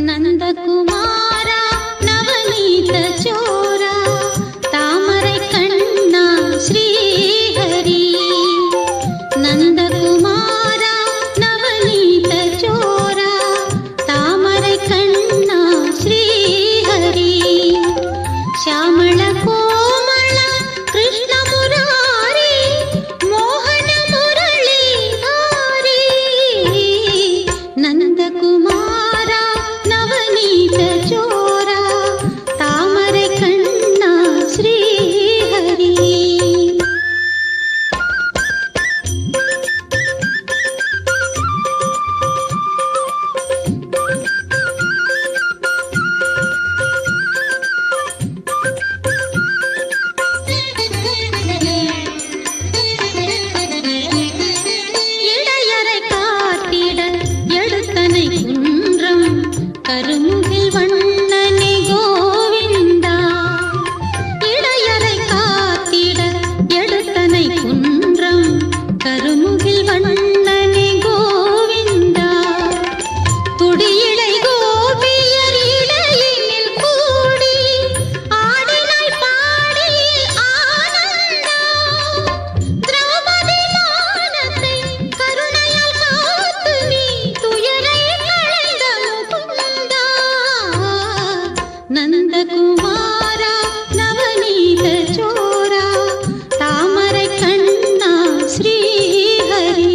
நந்தகுமாரா நவநீத சோரா தாமரை கண்ணா ஸ்ரீஹரி. நந்தகுமாரா நவநீத சோரா தாமரை கண்ணா ஸ்ரீஹரி. ಶ್ಯಾಮಳ ಕೋಮಳ ಕೃಷ್ಣ ಮುರಾರಿ ಮೋಹನ ಮುರಳಿ ಹಾರಿ. ನಂದಕುಮಾರ ನವನೀತ ಚೋರ ತಾಮರೆ ಕಣ್ಣ ಶ್ರೀಹರಿ. கருமுகில் வண்ணனே கோவிந்தா. இடையரை காத்திட எடுத்தனை குன்றம் கருமுகில் வண்ணனே கோவிந்தா. துடியிடை கோபியர் இடையினில் கூடி ஆடினாய் பாடி ஆனந்தா. திரௌபதி மானத்தை கருணையால் காத்து நீ துயரை களைந்த முகுந்தா. நந்தகுமாரா நவநீத சோரா தாமரை கண்ணா ஸ்ரீஹரி.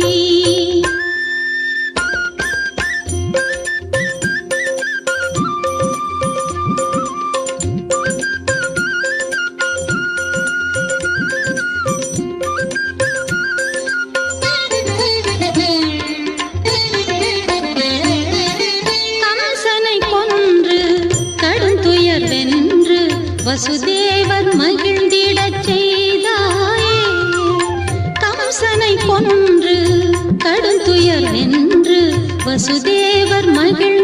கம்சனை கொன்று கடுந்துயர் வென்று வசுதேவர் மகிழ்ந்திடச் செய்தாயே. கம்சனை கொன்று கடுந்துயர் வென்று வசுதேவர் மகிழ்